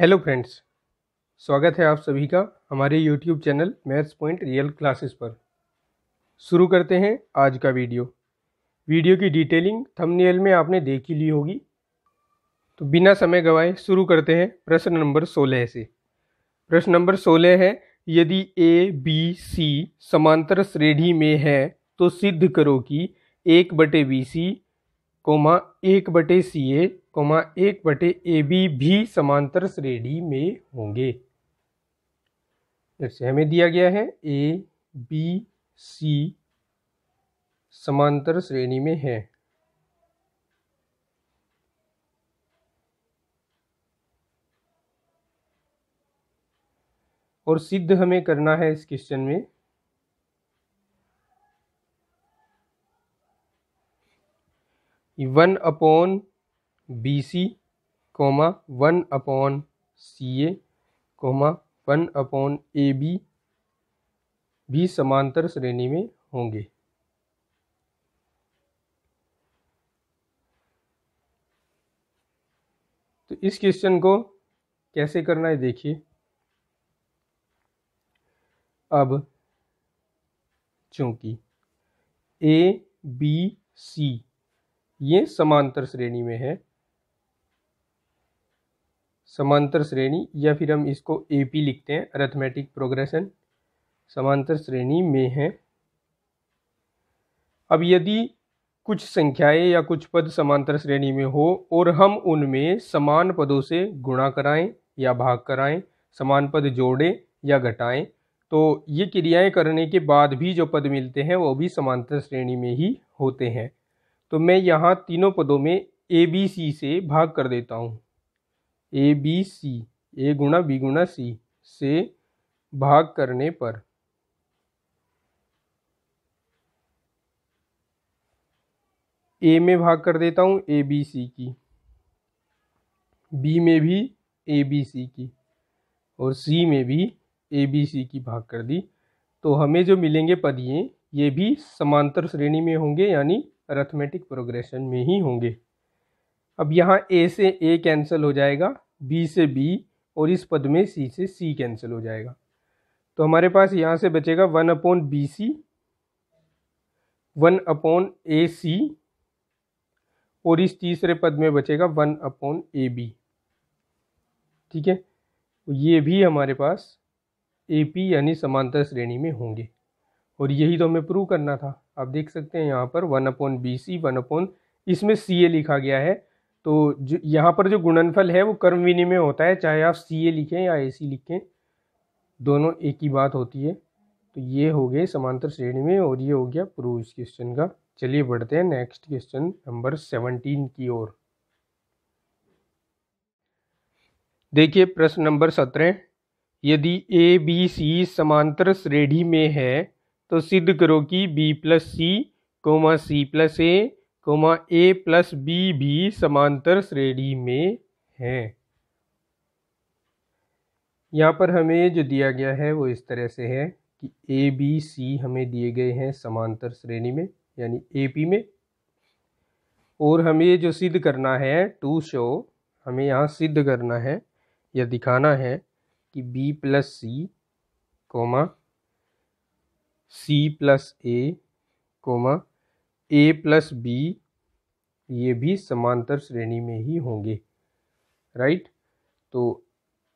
Hello friends, स्वागत है आप सभी का हमारे YouTube channel maths point real classes पर। शुरू करते हैं आज का वीडियो की डिटेलिंग थंबनेल में आपने देख ही ली होगी, तो बिना समय गवाए शुरू करते हैं प्रश्न नंबर 16 से। प्रश्न नंबर 16 है, यदि ए बी सी समांतर श्रेणी में है तो सिद्ध करो कि 1/BC, 1/CA, 1/AB भी समांतर श्रेणी में होंगे। जैसे हमें दिया गया है ए बी सी समांतर श्रेणी में है, और सिद्ध हमें करना है इस क्वेश्चन में 1/BC, 1/CA, 1/AB भी समांतर श्रेणी में होंगे। तो इस क्वेश्चन को कैसे करना है देखिए। अब चूंकि ए बी सी ये समांतर श्रेणी में है, समांतर श्रेणी, या फिर हम इसको एपी लिखते हैं, अरिथमेटिक प्रोग्रेशन, समांतर श्रेणी में है। अब यदि कुछ संख्याएं या कुछ पद समांतर श्रेणी में हो और हम उनमें समान पदों से गुणा कराएं या भाग कराएं, समान पद जोड़ें या घटाएं, तो ये क्रियाएं करने के बाद भी जो पद मिलते हैं वो भी समांतर श्रेणी में ही होते हैं। तो मैं यहाँ तीनों पदों में ए बी सी से भाग कर देता हूँ। ए बी सी, ए गुणा बी गुणा सी से भाग करने पर ए में भाग कर देता हूँ ए बी सी की, बी में भी ए बी सी की, और सी में भी ए बी सी की भाग कर दी। तो हमें जो मिलेंगे पद ये भी समांतर श्रेणी में होंगे, यानी अरिथमेटिक प्रोग्रेशन में ही होंगे। अब यहाँ ए से ए कैंसिल हो जाएगा, बी से बी, और इस पद में सी से सी कैंसिल हो जाएगा। तो हमारे पास यहाँ से बचेगा 1/BC, 1/AC, और इस तीसरे पद में बचेगा 1/AB। ठीक है, ये भी हमारे पास AP यानी समांतर श्रेणी में होंगे, और यही तो हमें प्रूव करना था। आप देख सकते हैं यहाँ पर 1/BC, इसमें CA लिखा गया है, तो यहाँ पर जो गुणनफल है वो कर्म विनिमय होता है, चाहे आप CA लिखें या AC लिखें, दोनों एक ही बात होती है। तो ये हो गए समांतर श्रेणी में, और ये हो गया प्रूव इस क्वेश्चन का। चलिए बढ़ते हैं नेक्स्ट क्वेश्चन नंबर 17 की ओर। देखिए प्रश्न नंबर 17, यदि ए बी सी समांतर श्रेणी में है तो सिद्ध करो कि B+C, C+A, A+B भी समांतर श्रेणी में है। यहाँ पर हमें जो दिया गया है वो इस तरह से है कि ए बी सी हमें दिए गए हैं समांतर श्रेणी में, यानी AP में, और हमें जो सिद्ध करना है, टू शो, हमें यहाँ सिद्ध करना है या दिखाना है कि B+C, C+A, A+B ये भी समांतर श्रेणी में ही होंगे। राइट, तो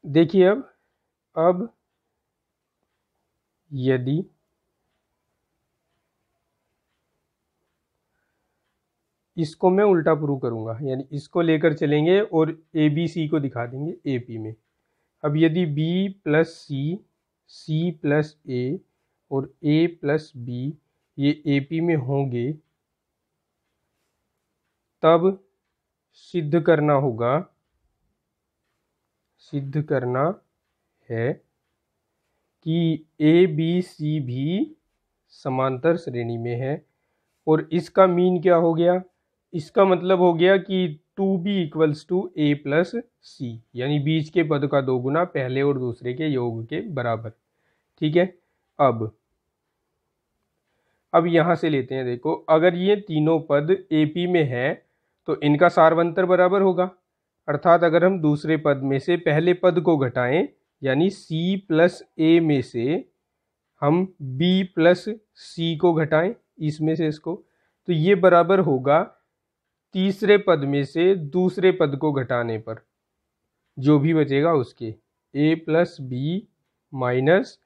देखिए अब यदि इसको मैं उल्टा प्रूव करूंगा, यानी इसको लेकर चलेंगे और ABC को दिखा देंगे AP में। अब यदि B+C, C+A और A+B ये AP में होंगे, तब सिद्ध करना होगा, सिद्ध करना है कि ABC भी समांतर श्रेणी में है। और इसका मीन क्या हो गया? इसका मतलब हो गया कि 2B = A+C, यानी बीच के पद का 2 गुना पहले और दूसरे के योग के बराबर। ठीक है, अब यहाँ से लेते हैं। देखो, अगर ये तीनों पद AP में है तो इनका सारवंतर बराबर होगा। अर्थात अगर हम दूसरे पद में से पहले पद को घटाएं, यानी c प्लस a में से हम b प्लस c को घटाएं इसमें से इसको, तो ये बराबर होगा तीसरे पद में से दूसरे पद को घटाने पर जो भी बचेगा उसके, a plus B minus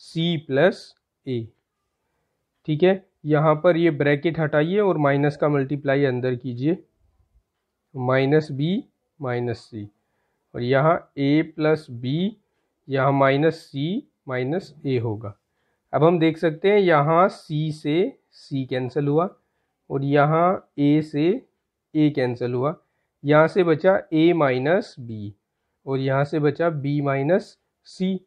C plus A. ठीक है, यहाँ पर ये ब्रैकेट हटाइए और माइनस का मल्टीप्लाई अंदर कीजिए, माइनस बी माइनस सी, और यहाँ a प्लस बी, यहाँ माइनस सी माइनस ए होगा। अब हम देख सकते हैं यहाँ c से c कैंसिल हुआ और यहाँ a से a कैंसिल हुआ, यहाँ से बचा a माइनस बी और यहाँ से बचा b माइनस सी।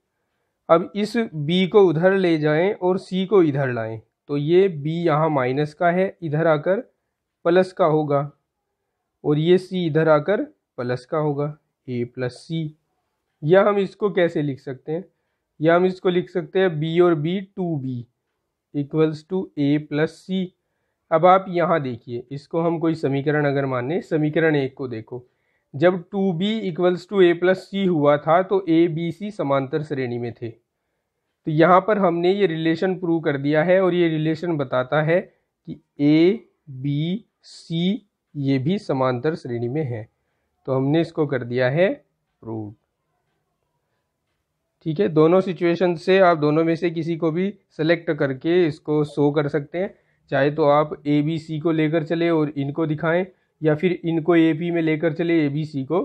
अब इस b को उधर ले जाएं और c को इधर लाएं, तो ये b यहाँ माइनस का है, इधर आकर प्लस का होगा, और ये c इधर आकर प्लस का होगा, a प्लस सी। या हम इसको कैसे लिख सकते हैं, या हम इसको लिख सकते हैं b और b 2b equals to a plus C. अब आप यहाँ देखिए, इसको हम कोई समीकरण अगर माने, समीकरण 1 को देखो, जब 2b equals to a plus C हुआ था तो a b c समांतर श्रेणी में थे। तो यहाँ पर हमने ये रिलेशन प्रूव कर दिया है और ये रिलेशन बताता है कि a b c ये भी समांतर श्रेणी में है, तो हमने इसको कर दिया है प्रूव। ठीक है, दोनों सिचुएशन से आप दोनों में से किसी को भी सेलेक्ट करके इसको शो कर सकते हैं, चाहे तो आप ए बी सी को लेकर चले और इनको दिखाएं, या फिर इनको ए पी में लेकर चले, ए बी सी को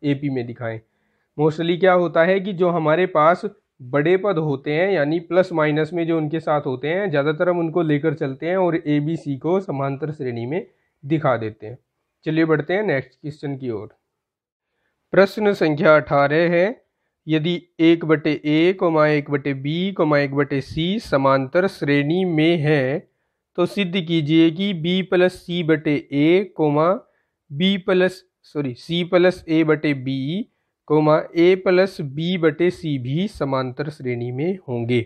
ए पी में दिखाएं। मोस्टली क्या होता है कि जो हमारे पास बड़े पद होते हैं, यानी प्लस माइनस में जो उनके साथ होते हैं, ज़्यादातर हम उनको लेकर चलते हैं और ए बी सी को समांतर श्रेणी में दिखा देते हैं। चलिए बढ़ते हैं नेक्स्ट क्वेश्चन की ओर। प्रश्न संख्या 18 है, यदि 1/a, 1/b, 1/c समांतर श्रेणी में है तो सिद्ध कीजिए कि b प्लस सी बटे ए, c प्लस a बटे b, a प्लस b बटे c भी समांतर श्रेणी में होंगे।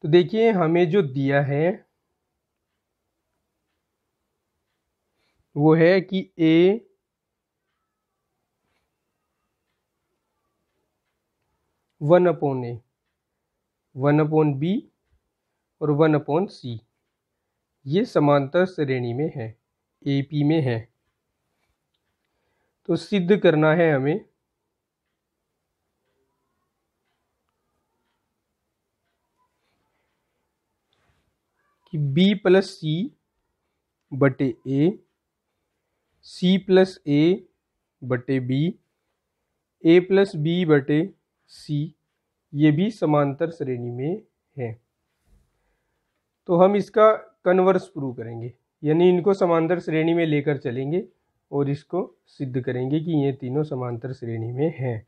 तो देखिए हमें जो दिया है वो है कि a 1/a, 1/b और 1/c ये समांतर श्रेणी में है, AP में है। तो सिद्ध करना है हमें कि b प्लस सी बटे ए, c प्लस a बटे b, a प्लस b बटे c ये भी समांतर श्रेणी में है। तो हम इसका कन्वर्स प्रूव करेंगे, यानी इनको समांतर श्रेणी में लेकर चलेंगे और इसको सिद्ध करेंगे कि ये तीनों समांतर श्रेणी में हैं।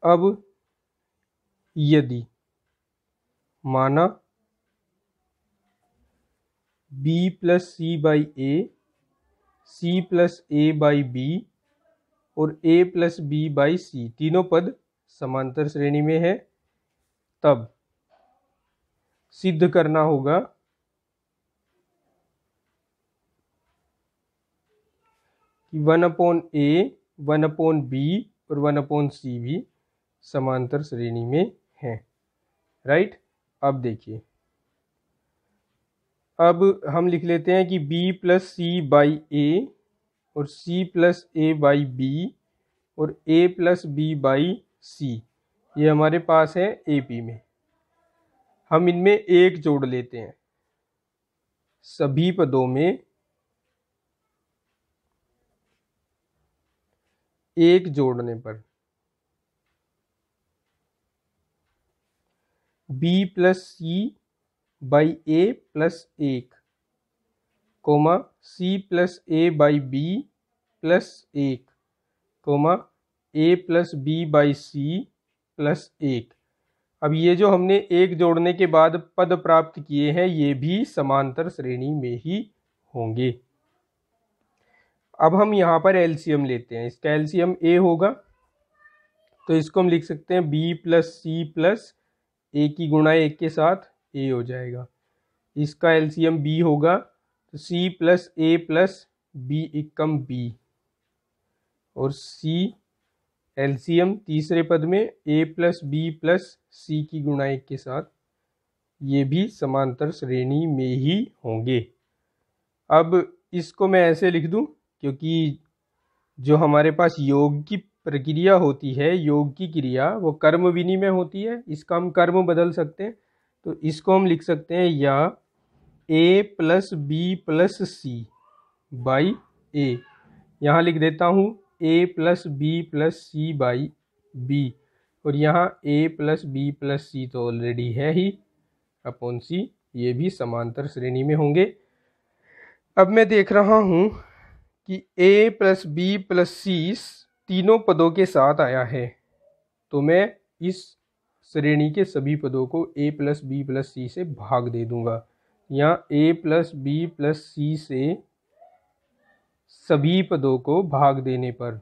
अब यदि माना b plus C by a, c plus a by b और a plus b by c तीनों पद समांतर श्रेणी में है, तब सिद्ध करना होगा कि 1/a, 1/b और 1/c भी समांतर श्रेणी में हैं। राइट, अब देखिए, अब हम लिख लेते हैं कि b प्लस सी बाई ए और c plus a by b और a plus b by c ये हमारे पास है AP में। हम इनमें एक जोड़ लेते हैं, सभी पदों में एक जोड़ने पर b plus C by a plus 1, c plus a by b plus 1, a plus b by c plus 1। अब ये जो हमने एक जोड़ने के बाद पद प्राप्त किए हैं ये भी समांतर श्रेणी में ही होंगे। अब हम यहाँ पर एलसीएम लेते हैं, इसका एलसीएम a होगा, तो इसको हम लिख सकते हैं b plus c plus a की गुणा 1 के साथ a हो जाएगा। इसका एलसीएम b होगा, तो सी प्लस ए प्लस बी एकम बी, और सी एलसीएम तीसरे पद में ए प्लस बी प्लस सी की गुणा 1 के साथ, ये भी समांतर श्रेणी में ही होंगे। अब इसको मैं ऐसे लिख दूं, क्योंकि जो हमारे पास योग की प्रक्रिया होती है, योग की क्रिया, वो कर्म विनिमय होती है। इसका हम कर्म बदल सकते हैं, तो इसको हम लिख सकते हैं या A plus B plus C by A, यहाँ लिख देता हूँ A plus B plus C by B, और यहाँ A plus B plus C तो ऑलरेडी है ही अपॉन सी, ये भी समांतर श्रेणी में होंगे। अब मैं देख रहा हूँ कि a प्लस बी प्लस सी तीनों पदों के साथ आया है, तो मैं इस श्रेणी के सभी पदों को a plus B plus c से भाग दे दूंगा। यहाँ a plus B plus c से सभी पदों को भाग देने पर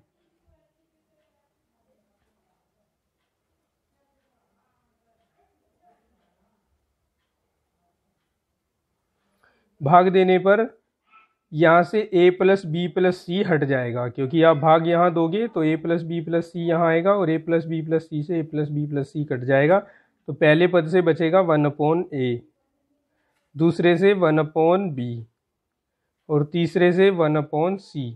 यहाँ से a plus B plus c हट जाएगा, क्योंकि आप भाग यहाँ दोगे तो a plus B plus c यहाँ आएगा, और a plus B plus c से a plus B plus c कट जाएगा। तो पहले पद से बचेगा 1/a, दूसरे से 1/b, और तीसरे से 1/c।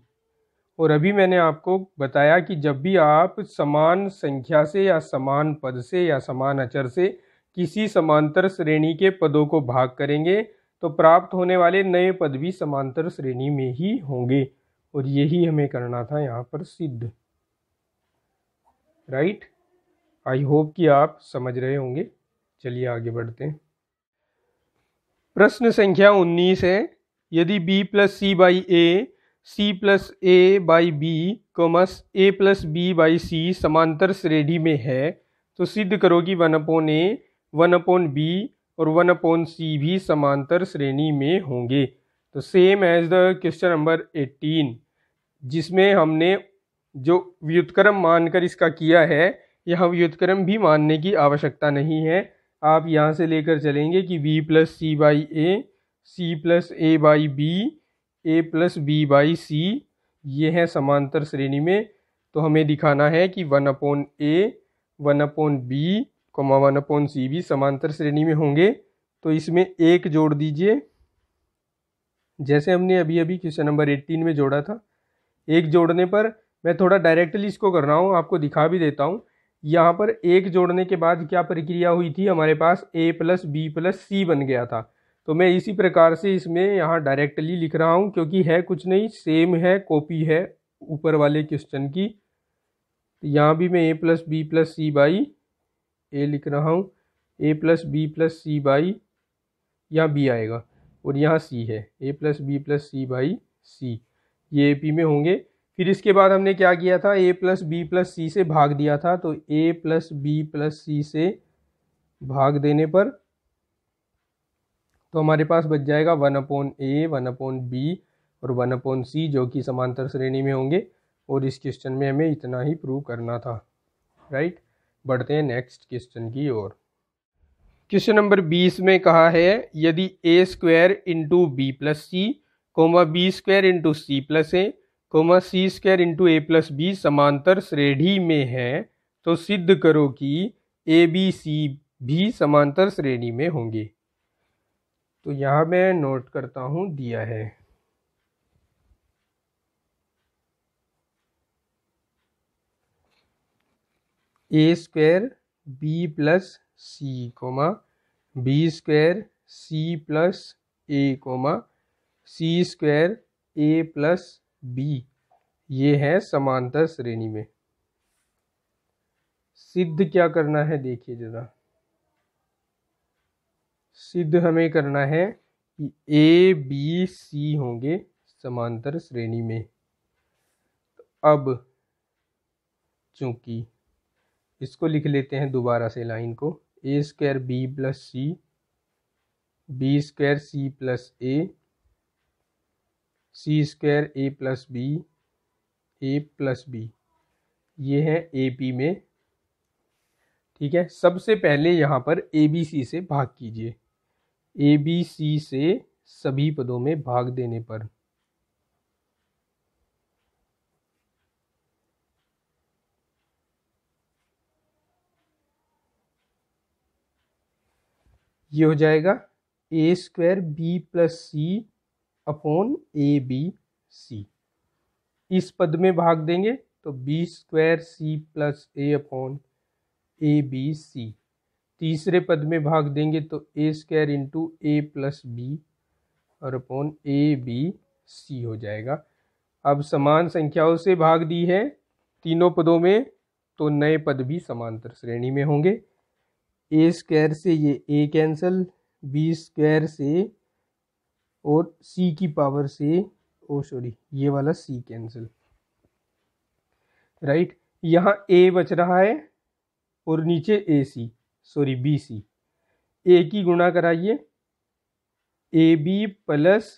और अभी मैंने आपको बताया कि जब भी आप समान संख्या से या समान पद से या समान अचर से किसी समांतर श्रेणी के पदों को भाग करेंगे तो प्राप्त होने वाले नए पद भी समांतर श्रेणी में ही होंगे, और यही हमें करना था यहाँ पर सिद्ध। राइट, आई होप कि आप समझ रहे होंगे। चलिए आगे बढ़ते हैं। प्रश्न संख्या 19 है, यदि b plus C by A, C plus A by B, A plus B by C समांतर श्रेणी में है तो सिद्ध करो कि 1/a, 1/b और 1/c भी समांतर श्रेणी में होंगे। तो same as the question number 18, जिसमें हमने जो व्युत्क्रम मानकर इसका किया है, यहाँ व्युत्क्रम भी मानने की आवश्यकता नहीं है। आप यहाँ से लेकर चलेंगे कि b plus C by A, C plus A by B, A plus B by C, ये है समांतर श्रेणी में। तो हमें दिखाना है कि 1/a, 1/b, 1/c भी समांतर श्रेणी में होंगे। तो इसमें एक जोड़ दीजिए, जैसे हमने अभी अभी क्वेश्चन नंबर 18 में जोड़ा था। एक जोड़ने पर मैं थोड़ा डायरेक्टली इसको कर रहा हूँ, आपको दिखा भी देता हूँ। यहाँ पर एक जोड़ने के बाद क्या प्रक्रिया हुई थी, हमारे पास a प्लस बी प्लस सी बन गया था। तो मैं इसी प्रकार से इसमें यहाँ डायरेक्टली लिख रहा हूँ, क्योंकि है कुछ नहीं, सेम है, कॉपी है ऊपर वाले क्वेश्चन की। तो यहाँ भी मैं a plus B plus C by A लिख रहा हूँ, a plus B plus C by, यहाँ b आएगा, और यहाँ c है, a plus B plus C by C, ये AP में होंगे। फिर इसके बाद हमने क्या किया था, a plus B plus c से भाग दिया था। तो a plus B plus c से भाग देने पर तो हमारे पास बच जाएगा 1/a, 1/b और 1/c, जो कि समांतर श्रेणी में होंगे। और इस क्वेश्चन में हमें इतना ही प्रूव करना था। राइट, बढ़ते हैं नेक्स्ट क्वेश्चन की ओर। क्वेश्चन नंबर 20 में कहा है, यदि a² into b plus C, b² into c plus A, c² into a plus B समांतर श्रेणी में है तो सिद्ध करो कि ए बी सी भी समांतर श्रेणी में होंगे। तो यहाँ मैं नोट करता हूँ, दिया है a² बी प्लस सी, b² सी प्लस ए, c² ए प्लस बी, ये है समांतर श्रेणी में। सिद्ध क्या करना है, देखिए जरा। सिद्ध हमें करना है कि ए बी सी होंगे समांतर श्रेणी में। तो अब चूंकि इसको लिख लेते हैं दोबारा से लाइन को, a² B plus C, b² C plus A, c² A plus B, A plus B, ये है AP में। ठीक है, सबसे पहले यहाँ पर ABC से भाग कीजिए। ABC से सभी पदों में भाग देने पर। ये हो जाएगा a²b+c अपॉन abc। इस पद में भाग देंगे तो b²c+a अपॉन abc। तीसरे पद में भाग देंगे तो a² इंटू a+b और अपॉन abc हो जाएगा। अब समान संख्याओं से भाग दी है तीनों पदों में, तो नए पद भी समांतर श्रेणी में होंगे। a² से ये a कैंसल, b² से और c की पावर से ये वाला c कैंसिल, राइट। यहाँ a बच रहा है और नीचे bc। a की गुणा कराइए ab plus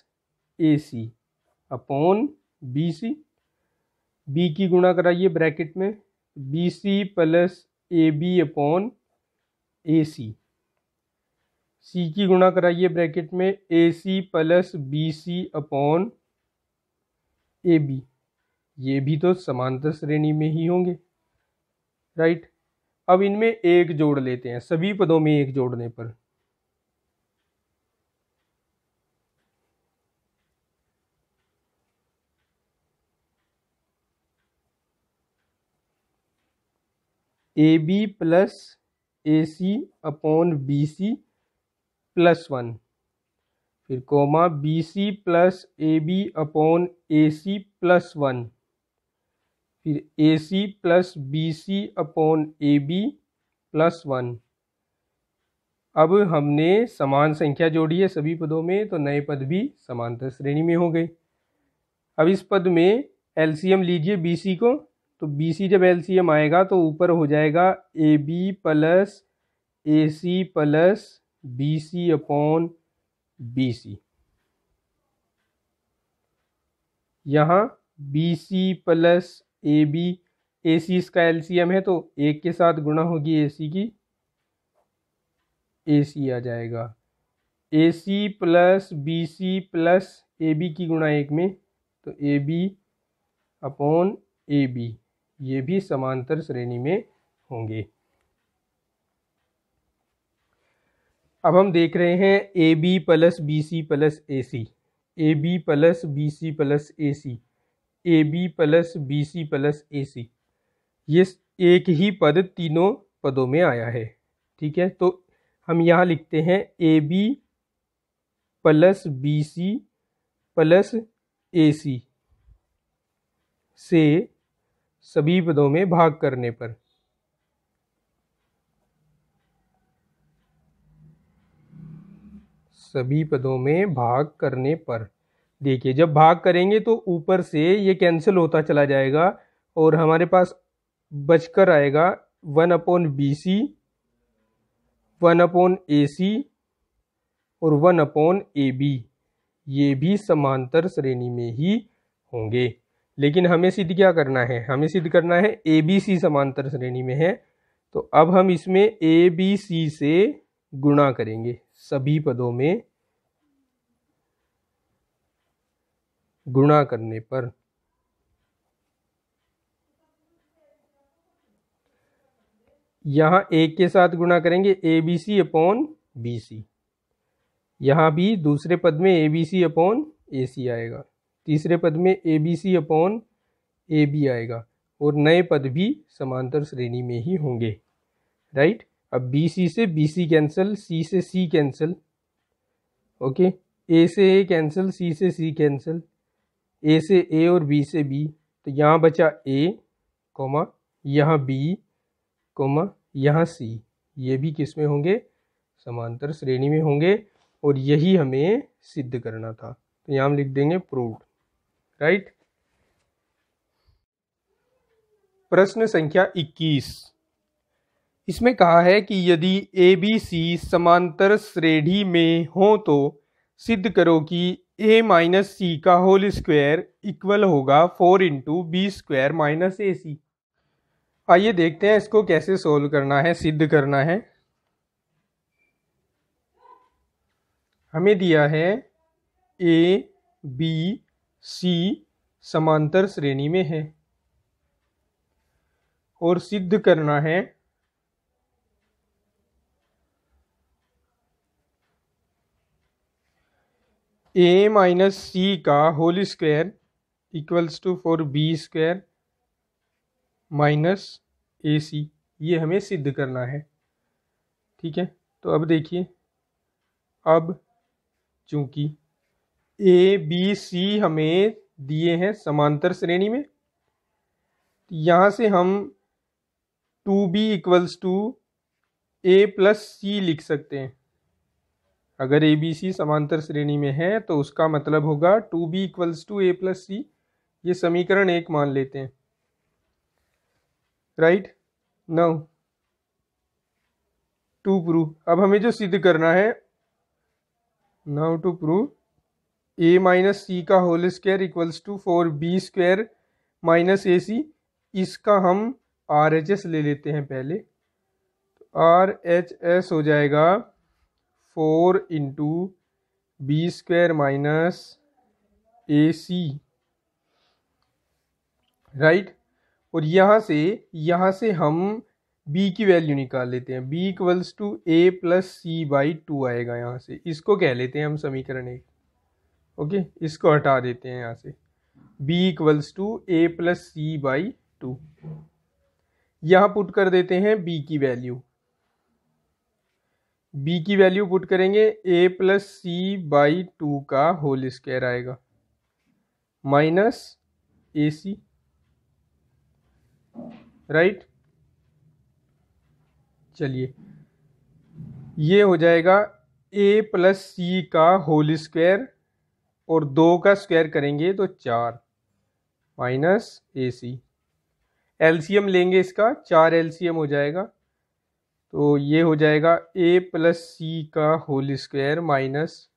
ac upon bc। b की गुणा कराइए ब्रैकेट में bc plus ab upon ac। c की गुणा कराइए ब्रैकेट में ac plus bc upon ab। ये भी तो समांतर श्रेणी में ही होंगे, राइट। अब इनमें एक जोड़ लेते हैं, सभी पदों में एक जोड़ने पर ab plus ac upon bc plus 1, फिर comma bc plus ab upon ac plus 1, फिर ac plus bc upon ab plus 1। अब हमने समान संख्या जोड़ी है सभी पदों में, तो नए पद भी समांतर श्रेणी में हो गए। अब इस पद में एलसीएम लीजिए bc को, तो bc जब एलसीएम आएगा तो ऊपर हो जाएगा ab plus ac plus bc upon bc। यहाँ bc प्लस ab, ac इसका एलसीएम है तो एक के साथ गुणा होगी ac की, ac आ जाएगा। ac plus bc plus ab की गुणा एक में, तो ab अपॉन ab, ये भी समांतर श्रेणी में होंगे। अब हम देख रहे हैं ab plus bc plus ac, ab plus bc plus ac, ab plus bc plus ac। ये एक ही पद तीनों पदों में आया है, ठीक है। तो हम यहाँ लिखते हैं ab plus bc plus ac से सभी पदों में भाग करने पर देखिए जब भाग करेंगे तो ऊपर से ये कैंसिल होता चला जाएगा और हमारे पास बचकर आएगा 1 अपॉन bc, 1 अपॉन ac और 1 अपॉन ab। ये भी समांतर श्रेणी में ही होंगे। लेकिन हमें सिद्ध क्या करना है, हमें सिद्ध करना है abc समांतर श्रेणी में है, तो अब हम इसमें abc से गुणा करेंगे, सभी पदों में गुणा करने पर यहाँ एक के साथ गुणा करेंगे abc अपॉन bc, यहाँ भी दूसरे पद में abc अपॉन ac आएगा, तीसरे पद में abc अपॉन ab आएगा और नए पद भी समांतर श्रेणी में ही होंगे, राइट। अब bc से bc कैंसिल, c से c कैंसिल, ओके, a से a कैंसिल, c से c कैंसिल, a से a और b से b, तो यहाँ बचा a कोमा, यहाँ b कोमा, यहाँ c। ये भी किस में होंगे, समांतर श्रेणी में होंगे और यही हमें सिद्ध करना था, तो यहाँ हम लिख देंगे प्रूव्ड, राइट। प्रश्न संख्या 21, इसमें कहा है कि यदि ABC समांतर श्रेणी में हो तो सिद्ध करो कि a माइनस सी का होल स्क्वायर इक्वल होगा 4 into b square minus AC। आइए देखते हैं इसको कैसे सोल्व करना है, सिद्ध करना है। हमें दिया है ए बी सी समांतर श्रेणी में है और सिद्ध करना है ए माइनस सी का whole square equals to 4b² minus A C, ये हमें सिद्ध करना है। ठीक है, तो अब देखिए, अब चूंकि ए बी सी हमें दिए हैं समांतर श्रेणी में, यहाँ से हम 2b equals to A plus C लिख सकते हैं। अगर ए बी सी समांतर श्रेणी में है तो उसका मतलब होगा 2b equals to A plus C. ये समीकरण 1 मान लेते हैं। राइट नाउ टू प्रूव, अब हमें जो सिद्ध करना है, now to prove A minus सी का whole square equals to 4b² minus A C, इसका हम RHS ले लेते हैं पहले। तो RHS हो जाएगा 4 इंटू b² माइनस ए सी। राइट, और यहाँ से हम b की वैल्यू निकाल लेते हैं। b equals to A plus C by 2 आएगा यहाँ से, इसको कह लेते हैं हम समीकरण 1। ओके, इसको हटा देते हैं यहाँ से। b equals to A plus C by 2, यहाँ पुट कर देते हैं b की वैल्यू। b की वैल्यू पुट करेंगे, a प्लस सी बाई 2 का होल स्क्वायर आएगा माइनस ए सी। राइट, चलिए ये हो जाएगा a प्लस सी का होल स्क्वायर और 2 का स्क्वायर करेंगे तो 4 माइनस ए सी। एलसीएम लेंगे इसका, 4 एलसीएम हो जाएगा, तो ये हो जाएगा a प्लस सी का होल स्क्वायर माइनस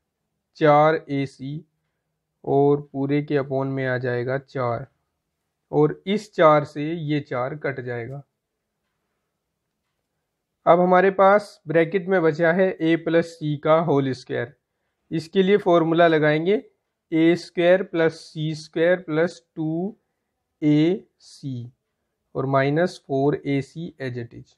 4 ए सी और पूरे के अपॉन में आ जाएगा 4, और इस 4 से ये 4 कट जाएगा। अब हमारे पास ब्रैकेट में बचा है a प्लस सी का होल स्क्वायर। इसके लिए फॉर्मूला लगाएंगे a² plus c² plus 2ac और minus 4ac as it is.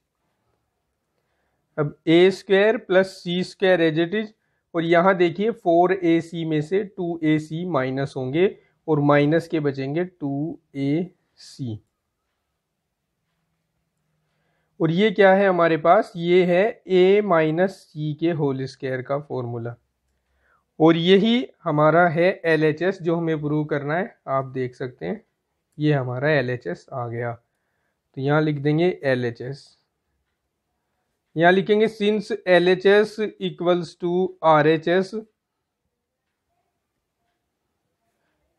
अब a² plus c² as it is, और यहाँ देखिए 4ac में से 2ac माइनस होंगे और माइनस के बचेंगे 2ac। और ये क्या है हमारे पास, ये है a माइनस सी के होल स्क्वायर का फॉर्मूला, और यही हमारा है LHS जो हमें प्रूव करना है। आप देख सकते हैं ये हमारा LHS आ गया, तो यहाँ लिख देंगे LHS। यहाँ लिखेंगे since LHS equals to RHS,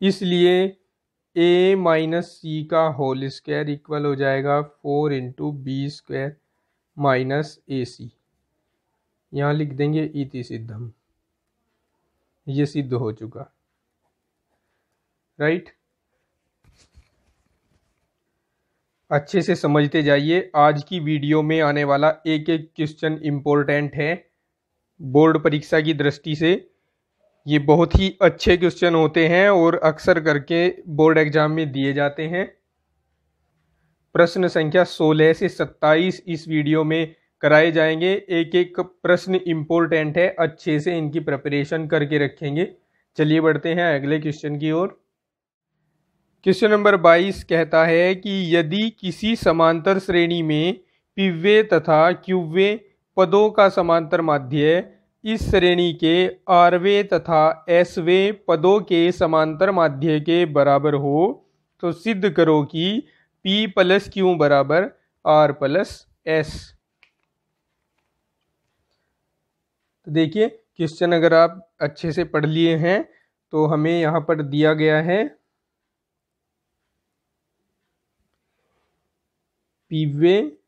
इसलिए a माइनस सी का होल स्क्वायर इक्वल हो जाएगा 4 इंटू b² माइनस ए सी। यहाँ लिख देंगे इति सिद्धम, ये सिद्ध हो चुका। राइट, अच्छे से समझते जाइए। आज की वीडियो में आने वाला एक एक क्वेश्चन इम्पोर्टेंट है बोर्ड परीक्षा की दृष्टि से। ये बहुत ही अच्छे क्वेश्चन होते हैं और अक्सर करके बोर्ड एग्जाम में दिए जाते हैं। प्रश्न संख्या 16 से 27 इस वीडियो में कराए जाएंगे। एक एक प्रश्न इम्पोर्टेंट है, अच्छे से इनकी प्रिपरेशन करके रखेंगे। चलिए बढ़ते हैं अगले क्वेश्चन की ओर। क्वेश्चन नंबर 22 कहता है कि यदि किसी समांतर श्रेणी में पीवे तथा क्यूवे पदों का समांतर माध्य इस श्रेणी के आरवे तथा एसवे पदों के समांतर माध्य के बराबर हो तो सिद्ध करो कि P प्लस क्यू बराबर R प्लस एस। तो देखिए क्वेश्चन अगर आप अच्छे से पढ़ लिए हैं तो हमें यहाँ पर दिया गया है पीवे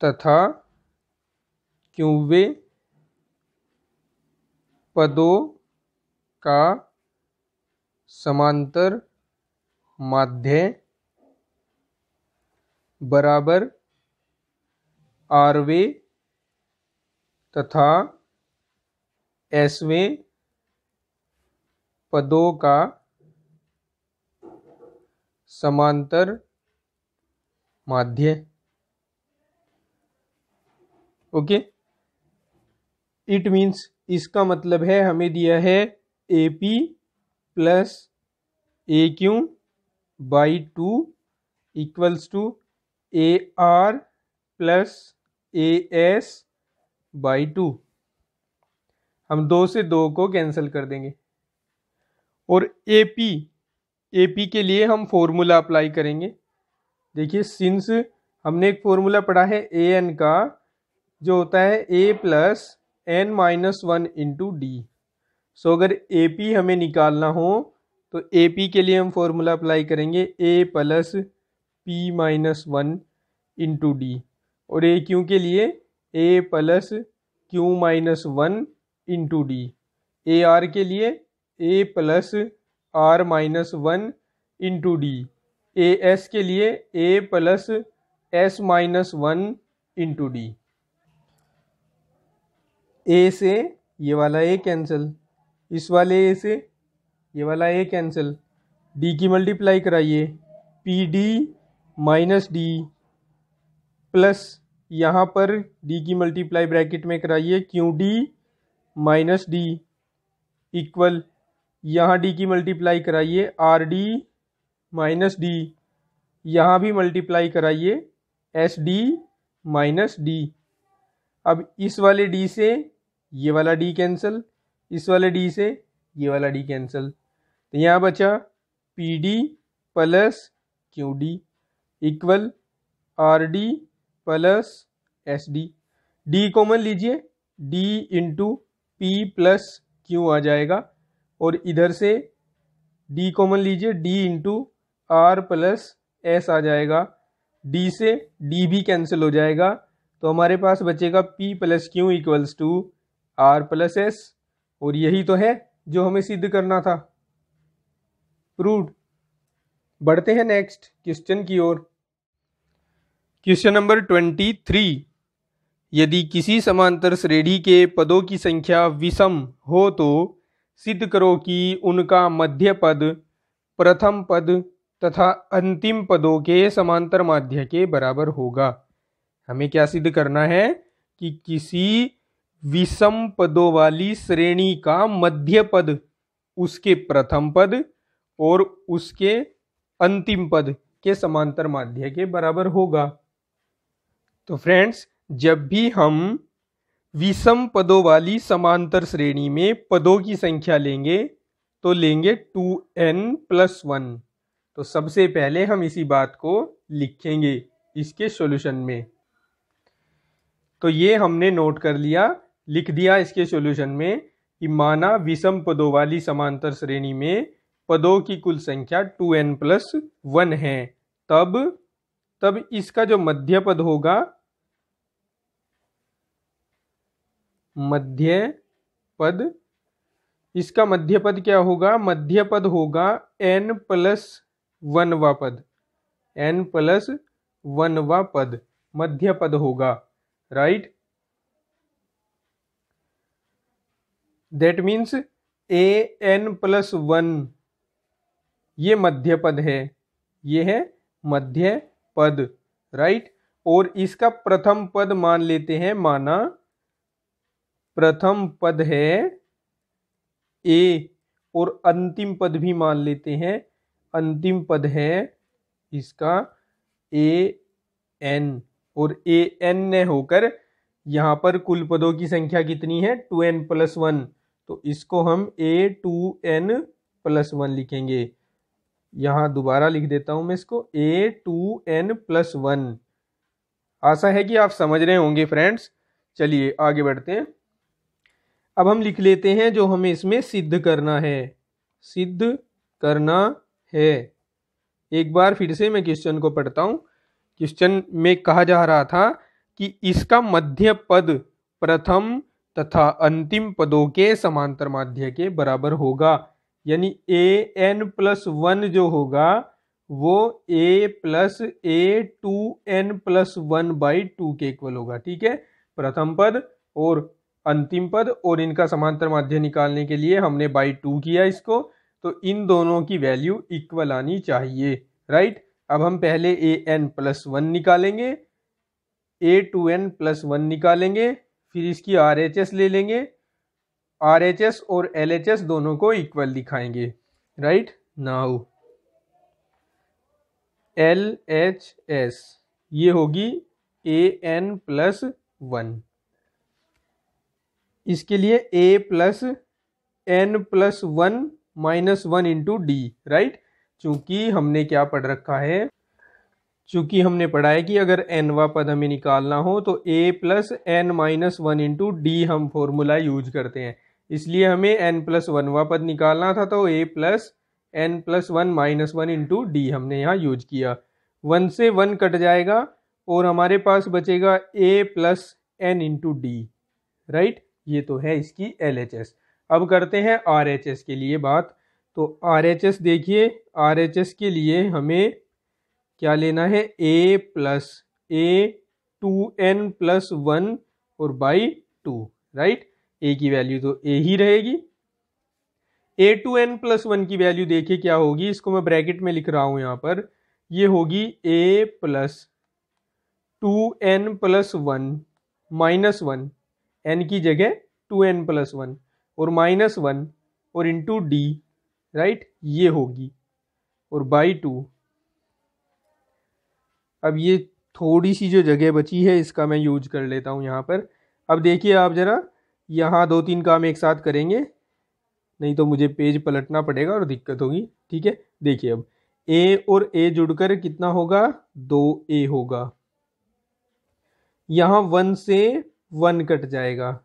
तथा क्यूवे पदों का समांतर माध्य बराबर आरवे तथा एसवें पदों का समांतर माध्य। ओके, इट मीन्स इसका मतलब है हमें दिया है AP plus AQ by 2 equals to AR plus AS by 2। हम 2 से 2 को कैंसिल कर देंगे और AP के लिए हम फॉर्मूला अप्लाई करेंगे। देखिए, सिंस हमने एक फॉर्मूला पढ़ा है AN का, जो होता है A plus N minus 1 into D. So अगर AP हमें निकालना हो तो AP के लिए हम फॉर्मूला अप्लाई करेंगे A plus P minus 1 into D, और AQ के लिए A plus Q minus 1 into D. AR के लिए A plus R minus 1 into D. AS के लिए A plus S minus 1 into D. A से ये वाला A कैंसिल, इस वाले A से ये वाला A कैंसिल, D की मल्टीप्लाई कराइए, PD माइनस D प्लस यहाँ पर D की मल्टीप्लाई ब्रैकेट में कराइए QD माइनस D इक्वल यहाँ D की मल्टीप्लाई कराइए RD माइनस D, यहाँ भी मल्टीप्लाई कराइए SD माइनस D। अब इस वाले D से ये वाला D कैंसिल, इस वाले D से ये वाला D कैंसिल, तो यहाँ बचा PD plus QD equal RD plus SD। D common लीजिए, D into P plus Q आ जाएगा, और इधर से D कॉमन लीजिए, D into R plus S आ जाएगा। D से D भी कैंसिल हो जाएगा, तो हमारे पास बचेगा P plus Q equals to R plus S, और यही तो है जो हमें सिद्ध करना था। प्रूव्ड। बढ़ते हैं नेक्स्ट क्वेश्चन की ओर। Question number 23। यदि किसी समांतर श्रेणी के पदों की संख्या विषम हो तो सिद्ध करो कि उनका मध्य पद प्रथम पद तथा अंतिम पदों के समांतर माध्य के बराबर होगा। हमें क्या सिद्ध करना है कि किसी विषम पदों वाली श्रेणी का मध्य पद उसके प्रथम पद और उसके अंतिम पद के समांतर माध्य के बराबर होगा। तो फ्रेंड्स, जब भी हम विषम पदों वाली समांतर श्रेणी में पदों की संख्या लेंगे तो लेंगे 2n+1। तो सबसे पहले हम इसी बात को लिखेंगे इसके सॉल्यूशन में। तो ये हमने नोट कर लिया, लिख दिया इसके सॉल्यूशन में कि माना विषम पदों वाली समांतर श्रेणी में पदों की कुल संख्या 2n+1 है, तब इसका जो मध्य पद होगा, मध्य पद, इसका मध्य पद क्या होगा? मध्य पद होगा n+1वां पद, n+1वां पद मध्य पद होगा, राइट। दैट मीन्स an+1 ये मध्य पद है, ये है मध्य पद, राइट। और इसका प्रथम पद मान लेते हैं, माना प्रथम पद है A और अंतिम पद भी मान लेते हैं, अंतिम पद है इसका AN, और AN ने होकर यहाँ पर कुल पदों की संख्या कितनी है? 2n+1, तो इसको हम A2n+1 लिखेंगे। यहाँ दोबारा लिख देता हूँ मैं इसको, A2n+1। आशा है कि आप समझ रहे होंगे फ्रेंड्स। चलिए आगे बढ़ते हैं। अब हम लिख लेते हैं जो हमें इसमें सिद्ध करना है, सिद्ध करना है। एक बार फिर से मैं क्वेश्चन को पढ़ता हूँ। क्वेश्चन में कहा जा रहा था कि इसका मध्य पद प्रथम तथा अंतिम पदों के समांतर माध्य के बराबर होगा, यानी an+1 जो होगा वो A + A2n+1/2 के इक्वल होगा, ठीक है। प्रथम पद और अंतिम पद, और इनका समांतर माध्य निकालने के लिए हमने बाई 2 किया इसको, तो इन दोनों की वैल्यू इक्वल आनी चाहिए, राइट। अब हम पहले an+1 निकालेंगे, a2n+1 निकालेंगे, फिर इसकी RHS ले लेंगे, RHS और LHS दोनों को इक्वल दिखाएंगे, राइट। नाउ LHS ये होगी an+1, इसके लिए a+n+1 -1 इंटू डी, राइट। चूंकि हमने क्या पढ़ रखा है, चूंकि हमने पढ़ा है कि अगर nवा पद हमें निकालना हो तो a+n-1 इंटू डी हम फॉर्मूला यूज करते हैं, इसलिए हमें n+1वां पद निकालना था तो a+n+1 -1 इंटू डी हमने यहाँ यूज किया। 1 से 1 कट जाएगा और हमारे पास बचेगा a+n इंटू डी, राइट। ये तो है इसकी LHS। अब करते हैं RHS के लिए बात। तो RHS देखिए, RHS के लिए हमें क्या लेना है, a+a2n+1 और बाई 2, राइट। a की वैल्यू तो a ही रहेगी। a2n+1 की वैल्यू देखिए क्या होगी, इसको मैं ब्रैकेट में लिख रहा हूं यहाँ पर, ये होगी a+2n+1 -1, n की जगह 2n+1 और -1 और इंटू डी, राइट, ये होगी, और बाई 2। अब ये थोड़ी सी जो जगह बची है इसका मैं यूज कर लेता हूँ यहाँ पर। अब देखिए आप ज़रा, यहाँ 2-3 काम एक साथ करेंगे, नहीं तो मुझे पेज पलटना पड़ेगा और दिक्कत होगी, ठीक है। देखिए अब a और a जुड़कर कितना होगा, 2a होगा। यहाँ 1 से 1 कट जाएगा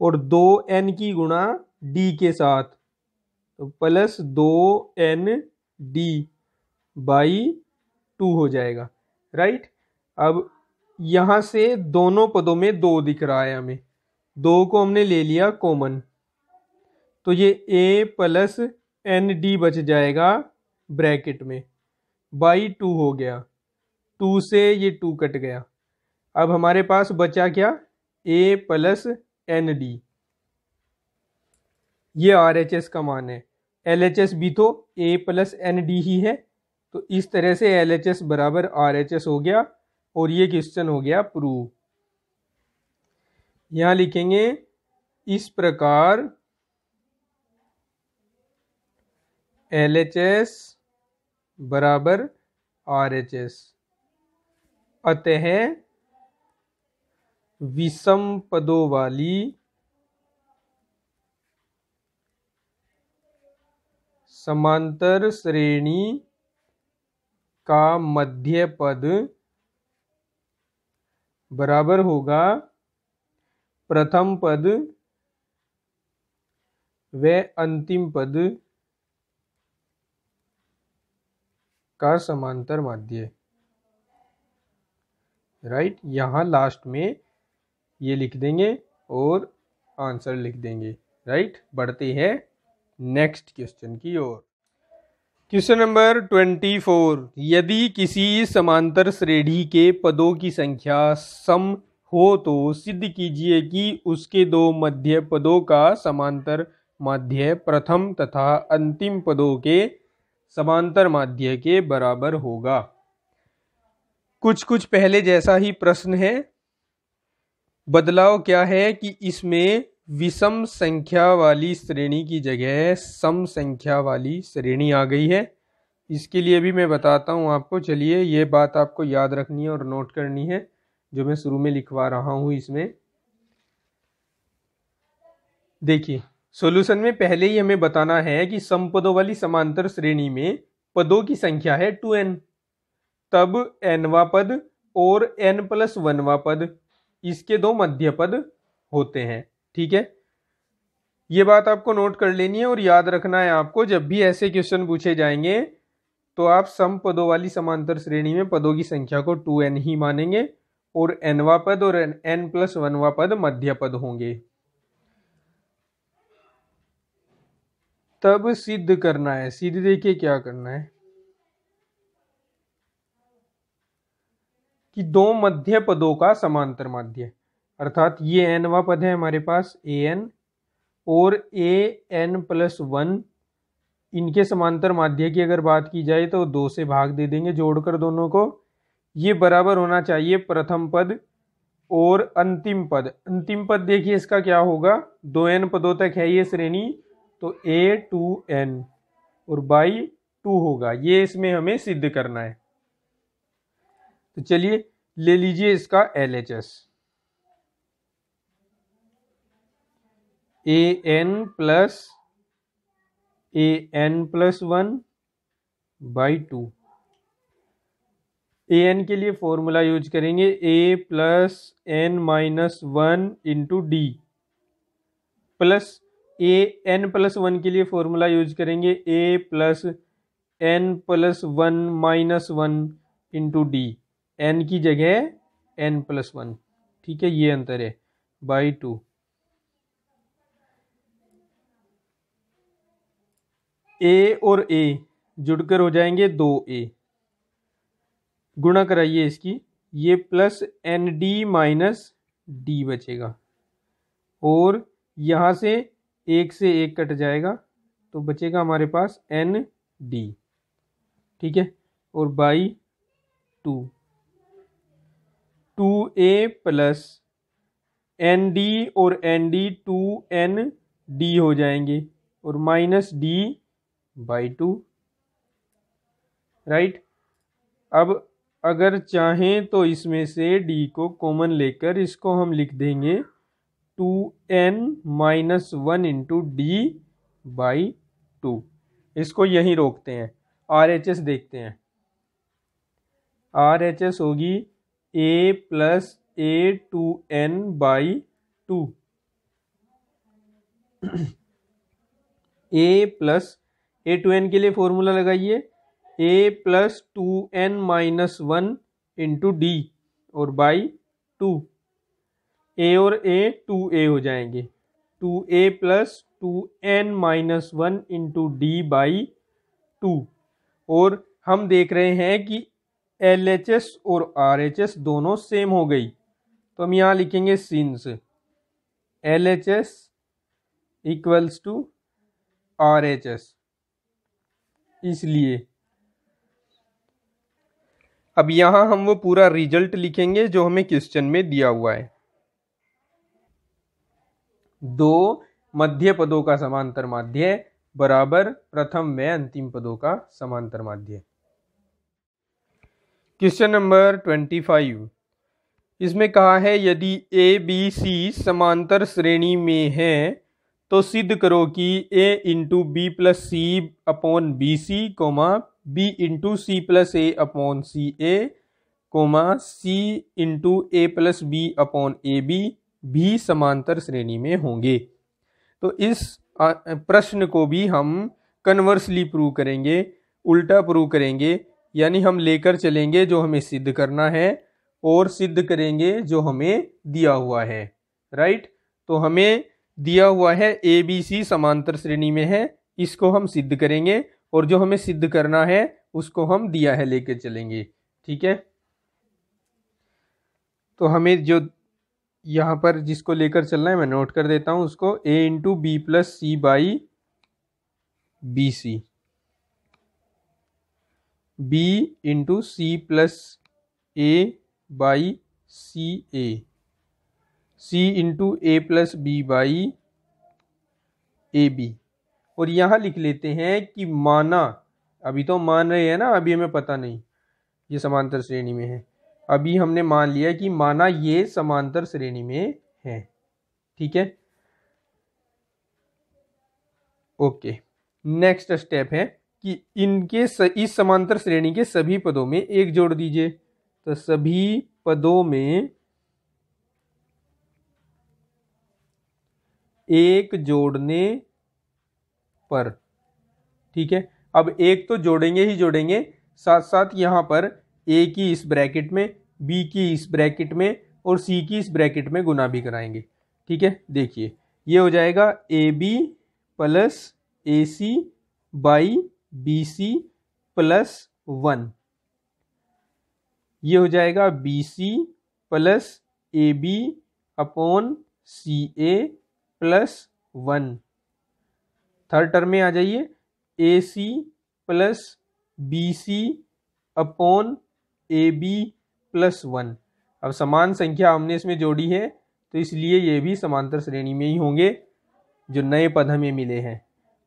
और 2n की गुणा d के साथ, तो प्लस 2n d बाई 2 हो जाएगा, राइट। अब यहाँ से दोनों पदों में 2 दिख रहा है हमें, 2 को हमने ले लिया कॉमन, तो ये a+n_d बच जाएगा ब्रैकेट में, बाई 2 हो गया, 2 से ये 2 कट गया। अब हमारे पास बचा क्या, a+n_d, ये RHS का मान है। LHS भी तो a+n_d ही है, तो इस तरह से LHS बराबर RHS हो गया और ये क्वेश्चन हो गया प्रूव। यहां लिखेंगे इस प्रकार LHS बराबर RHS, अतः विषम पदों वाली समांतर श्रेणी का मध्य पद बराबर होगा प्रथम पद व अंतिम पद का समांतर माध्य, राइट। यहां लास्ट में ये लिख देंगे और आंसर लिख देंगे, राइट। बढ़ते हैं नेक्स्ट क्वेश्चन की ओर। क्वेश्चन नंबर 24, यदि किसी समांतर श्रेणी के पदों की संख्या सम हो तो सिद्ध कीजिए कि उसके दो मध्य पदों का समांतर माध्य प्रथम तथा अंतिम पदों के समांतर माध्य के बराबर होगा। कुछ पहले जैसा ही प्रश्न है, बदलाव क्या है कि इसमें विषम संख्या वाली श्रेणी की जगह सम संख्या वाली श्रेणी आ गई है। इसके लिए भी मैं बताता हूं आपको, चलिए ये बात आपको याद रखनी है और नोट करनी है जो मैं शुरू में लिखवा रहा हूं। इसमें देखिए सॉल्यूशन में पहले ही हमें बताना है कि सम पदों वाली समांतर श्रेणी में पदों की संख्या है 2n, तब nवा पद और n+1वां पद इसके दो मध्य पद होते हैं, ठीक है। ये बात आपको नोट कर लेनी है और याद रखना है आपको, जब भी ऐसे क्वेश्चन पूछे जाएंगे तो आप सम पदों वाली समांतर श्रेणी में पदों की संख्या को 2n ही मानेंगे और nवा पद और n+1वां पद मध्य पद होंगे। तब सिद्ध करना है, सिद्ध देखिए क्या करना है कि दो मध्य पदों का समांतर माध्य। अर्थात ये एनवा पद है हमारे पास ए एन, और ए एन प्लस 1, इनके समांतर माध्य की अगर बात की जाए तो 2 से भाग दे देंगे जोड़कर दोनों को। ये बराबर होना चाहिए प्रथम पद और अंतिम पद। अंतिम पद देखिए इसका क्या होगा, 2n पदों तक है ये श्रेणी, तो a2n और बाई 2 होगा। ये इसमें हमें सिद्ध करना है। तो चलिए ले लीजिए इसका LHS, an plus 1 by 2। an के लिए फॉर्मूला यूज करेंगे a plus n minus 1 into D, plus a n plus 1 के लिए फॉर्मूला यूज करेंगे a plus n plus 1 minus 1 into D, n की जगह n प्लस 1, ठीक है, ये अंतर है, बाई 2। a और a जुड़कर हो जाएंगे 2a, गुणा कराइए इसकी, ये plus n d minus d बचेगा, और यहाँ से 1 से 1 कट जाएगा तो बचेगा हमारे पास एन डी, ठीक है, और by 2, 2a plus n d और एन डी 2n डी हो जाएंगे, और माइनस डी बाई 2, राइट। अब अगर चाहें तो इसमें से d को कॉमन लेकर इसको हम लिख देंगे 2n minus 1 into D by 2। इसको यहीं रोकते हैं, RHS देखते हैं। RHS होगी a plus a2n by 2, a plus a2n के लिए फॉर्मूला लगाइए, a plus 2n minus 1 into D और बाई 2, a और a 2a हो जाएंगे, 2a plus 2n minus 1 into D by 2। और हम देख रहे हैं कि LHS और RHS दोनों सेम हो गई, तो हम यहाँ लिखेंगे since LHS equals to RHS, इसलिए अब यहां हम वो पूरा रिजल्ट लिखेंगे जो हमें क्वेश्चन में दिया हुआ है। 2 मध्य पदों का समांतर माध्य बराबर प्रथम व अंतिम पदों का समांतर माध्य। क्वेश्चन नंबर 25, इसमें कहा है यदि ए बी सी समांतर श्रेणी में है तो सिद्ध करो कि a into b plus c upon b c, b into c plus a upon C a, c into a plus b upon A b भी समांतर श्रेणी में होंगे। तो इस प्रश्न को भी हम कन्वर्सली प्रूव करेंगे, उल्टा प्रूव करेंगे, यानी हम लेकर चलेंगे जो हमें सिद्ध करना है और सिद्ध करेंगे जो हमें दिया हुआ है, राइट। तो हमें दिया हुआ है ए बी सी समांतर श्रेणी में है, इसको हम सिद्ध करेंगे, और जो हमें सिद्ध करना है उसको हम दिया है लेकर चलेंगे, ठीक है। तो हमें जो यहाँ पर जिसको लेकर चलना है मैं नोट कर देता हूँ उसको, a into b plus C by B c, b into c plus A by c a, c into a plus B by a B. और यहाँ लिख लेते हैं कि माना, अभी तो मान रहे हैं ना, अभी हमें पता नहीं ये समांतर श्रेणी में है, अभी हमने मान लिया कि माना ये समांतर श्रेणी में है, ठीक है। ओके, नेक्स्ट स्टेप है कि इनके इस समांतर श्रेणी के सभी पदों में एक जोड़ दीजिए। तो सभी पदों में एक जोड़ने पर, ठीक है। अब एक तो जोड़ेंगे ही जोड़ेंगे, साथ साथ यहां पर ए की इस ब्रैकेट में, बी की इस ब्रैकेट में और सी की इस ब्रैकेट में गुना भी कराएंगे, ठीक है। देखिए ये हो जाएगा A B plus A C by B C plus 1, ये हो जाएगा B C plus A B upon C A plus 1। Third term में आ जाइए, A C plus B C upon A B plus 1। अब समान संख्या हमने इसमें जोड़ी है तो इसलिए ये भी समांतर श्रेणी में ही होंगे जो नए पद हमें मिले हैं।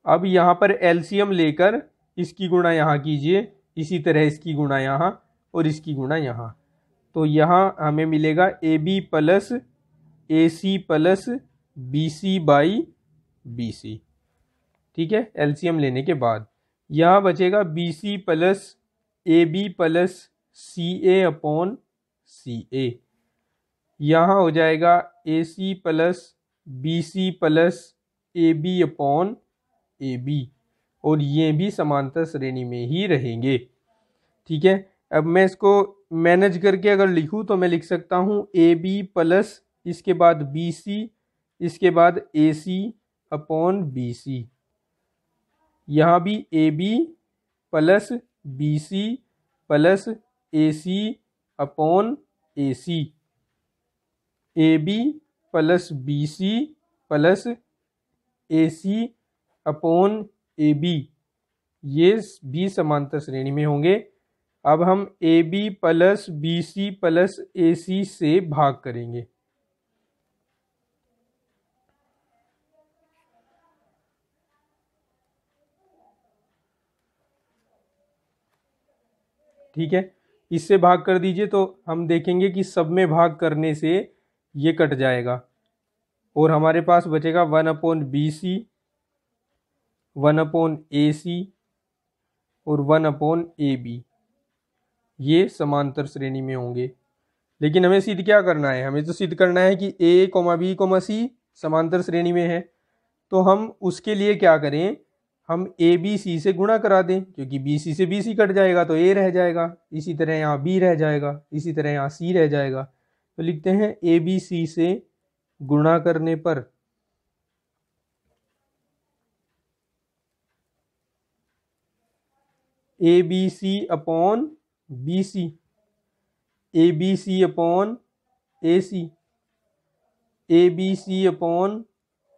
अब यहाँ पर एलसीएम लेकर इसकी गुणा यहाँ कीजिए, इसी तरह इसकी गुणा यहाँ और इसकी गुणा यहाँ। तो यहाँ हमें मिलेगा A B plus A C plus B C by B C. ठीक है, एलसीएम लेने के बाद यहाँ बचेगा B C plus A B plus C A upon C A. यहाँ हो जाएगा A C plus B C plus A B upon A B, और ये भी समांतर श्रेणी में ही रहेंगे। ठीक है, अब मैं इसको मैनेज करके अगर लिखूँ तो मैं लिख सकता हूँ ए बी प्लस इसके बाद बी सी इसके बाद ए सी अपॉन बी सी। यहाँ भी A B plus B C plus A C upon A C, A B plus B C plus A C upon A B, ये भी समांतर श्रेणी में होंगे। अब हम A B plus B C plus A C से भाग करेंगे। ठीक है, इससे भाग कर दीजिए तो हम देखेंगे कि सब में भाग करने से ये कट जाएगा और हमारे पास बचेगा 1 अपॉन बी सी, 1 अपॉन ए सी और 1 अपॉन ए बी। ये समांतर श्रेणी में होंगे। लेकिन हमें सिद्ध क्या करना है? हमें तो सिद्ध करना है कि ए कोमा बी कोमा सी समांतर श्रेणी में है। तो हम उसके लिए क्या करें, हम ए बी सी से गुणा करा दें, क्योंकि बी सी से बी सी कट जाएगा तो ए रह जाएगा, इसी तरह यहाँ बी रह जाएगा, इसी तरह यहाँ सी रह जाएगा। तो लिखते हैं ए बी सी से गुणा करने पर a b C upon b c, A b C upon A C, A b C upon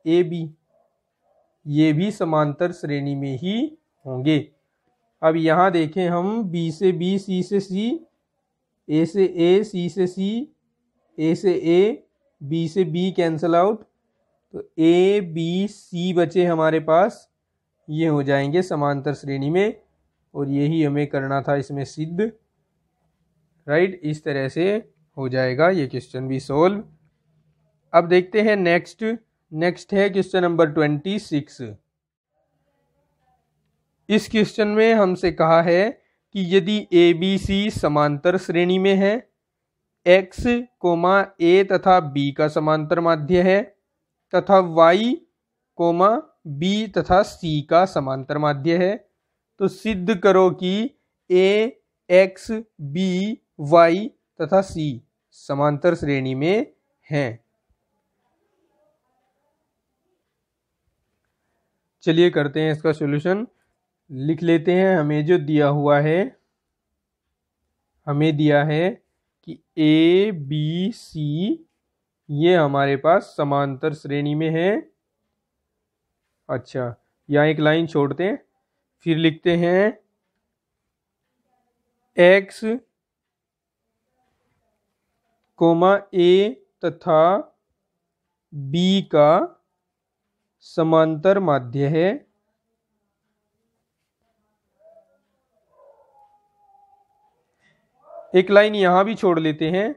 A B, ये भी समांतर श्रेणी में ही होंगे। अब यहाँ देखें हम बी से बी, सी से सी, ए से ए, सी से सी, ए से ए, बी से बी कैंसल आउट, तो ए बी सी बचे हमारे पास, ये हो जाएंगे समांतर श्रेणी में। और यही हमें करना था इसमें सिद्ध। राइट, इस तरह से हो जाएगा ये क्वेश्चन भी सोल्व। अब देखते हैं नेक्स्ट है क्वेश्चन नंबर 26। इस क्वेश्चन में हमसे कहा है कि यदि ए बी सी समांतर श्रेणी में है, एक्स कोमा ए तथा बी का समांतर माध्य है तथा वाई कोमा बी तथा सी का समांतर माध्य है, तो सिद्ध करो कि ए एक्स बी वाई तथा सी समांतर श्रेणी में हैं। चलिए करते हैं इसका सॉल्यूशन। लिख लेते हैं, हमें जो दिया हुआ है, हमें दिया है कि ए बी सी ये हमारे पास समांतर श्रेणी में है। अच्छा, यहाँ एक लाइन छोड़ते हैं, फिर लिखते हैं एक्स कोमा ए तथा बी का समांतर माध्य है एक लाइन यहाँ भी छोड़ लेते हैं,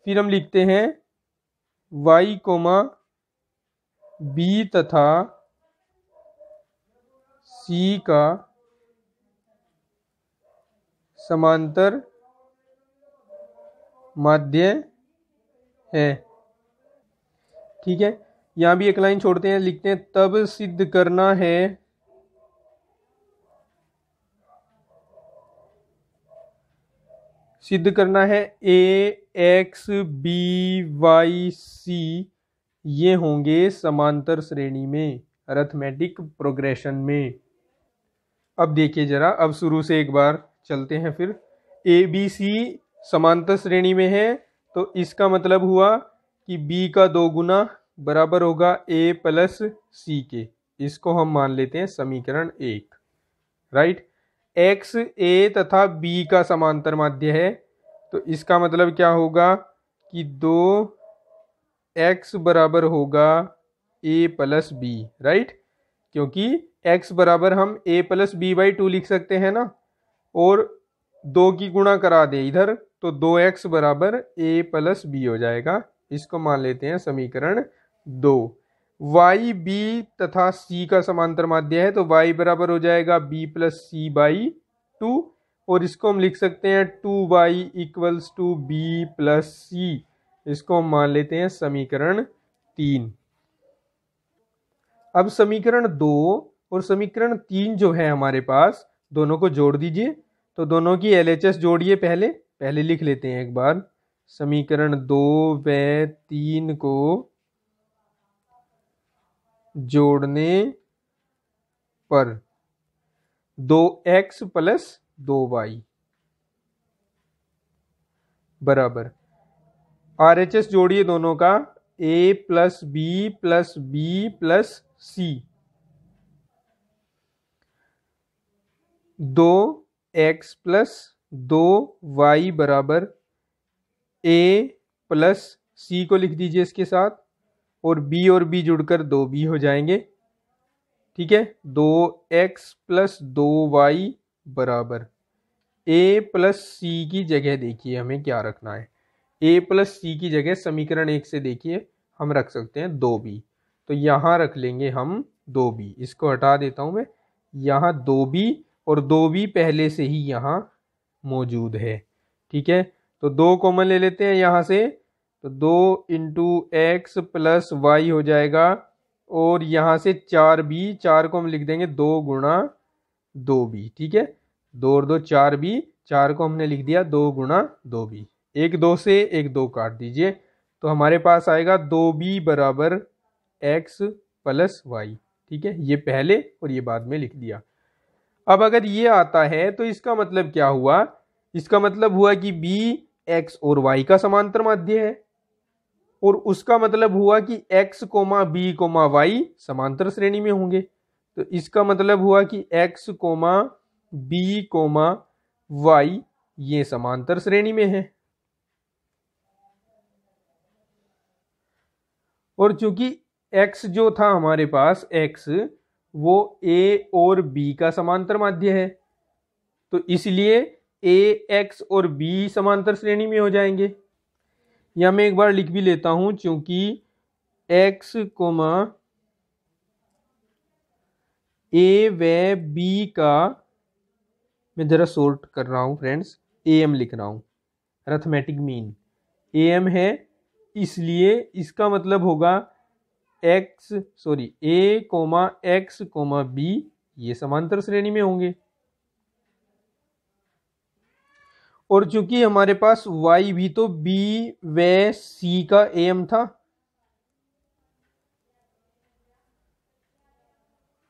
फिर हम लिखते हैं y कोमा बी तथा c का समांतर माध्य है। ठीक है, यहाँ भी एक लाइन छोड़ते हैं, लिखते हैं तब सिद्ध करना है ए एक्स बी वाई सी ये होंगे समांतर श्रेणी में, अरिथमेटिक प्रोग्रेशन में। अब देखिए जरा, अब शुरू से एक बार चलते हैं। फिर ए बी सी समांतर श्रेणी में है तो इसका मतलब हुआ कि b का 2 गुना बराबर होगा a प्लस c के। इसको हम मान लेते हैं समीकरण 1, राइट। x a तथा b का समांतर माध्य है, तो इसका मतलब क्या होगा कि 2x बराबर होगा a प्लस बी, राइट। क्योंकि x बराबर हम a प्लस बी बाई 2 लिख सकते हैं ना, और 2 की गुणा करा दे इधर तो 2x बराबर a प्लस बी हो जाएगा। इसको मान लेते हैं समीकरण 2। y b तथा c का समांतर माध्य है, तो y बराबर हो जाएगा b प्लस सी बाई 2, और इसको हम लिख सकते हैं 2y equals to b plus C. इसको हम मान लेते हैं समीकरण 3। अब समीकरण 2 और समीकरण 3 जो है हमारे पास, दोनों को जोड़ दीजिए। तो दोनों की LHS जोड़िए, पहले लिख लेते हैं एक बार। समीकरण 2 व 3 को जोड़ने पर 2x प्लस 2y बराबर, RHS जोड़िए दोनों का, a plus B plus B plus c. 2x plus 2y बराबर a प्लस सी को लिख दीजिए इसके साथ, और b जुड़कर 2b हो जाएंगे, ठीक है। 2x प्लस 2y बराबर a प्लस सी की जगह देखिए हमें क्या रखना है। a प्लस सी की जगह समीकरण 1 से देखिए हम रख सकते हैं 2b, तो यहाँ रख लेंगे हम 2b। इसको हटा देता हूँ मैं, यहाँ 2b, और 2b पहले से ही यहाँ मौजूद है, ठीक है। तो 2 कॉमन ले लेते हैं यहाँ से, तो 2 इंटू एक्स प्लस वाई हो जाएगा, और यहाँ से 4b, 4 को हम लिख देंगे 2 गुणा 2b, ठीक है। 2 और 2 4b, 4 को हमने लिख दिया 2 गुणा 2b। एक 2 से एक 2 काट दीजिए, तो हमारे पास आएगा 2b बराबर x प्लस वाई, ठीक है। ये पहले और ये बाद में लिख दिया। अब अगर ये आता है तो इसका मतलब क्या हुआ? इसका मतलब हुआ कि b x और y का समांतर माध्य है, और उसका मतलब हुआ कि x, b, y समांतर श्रेणी में होंगे। तो इसका मतलब हुआ कि x, b, y ये समांतर श्रेणी में है। और चूंकि x जो था हमारे पास, x वो a और b का समांतर माध्य है, तो इसलिए a, x और b समांतर श्रेणी में हो जाएंगे। या मैं एक बार लिख भी लेता हूं, चूंकि x, a व b का, मैं जरा सॉर्ट कर रहा हूं फ्रेंड्स, am लिख रहा हूं, अरिथमेटिक मीन am है, इसलिए इसका मतलब होगा a, x, b ये समांतर श्रेणी में होंगे। और चूंकि हमारे पास y भी तो b व c का am था,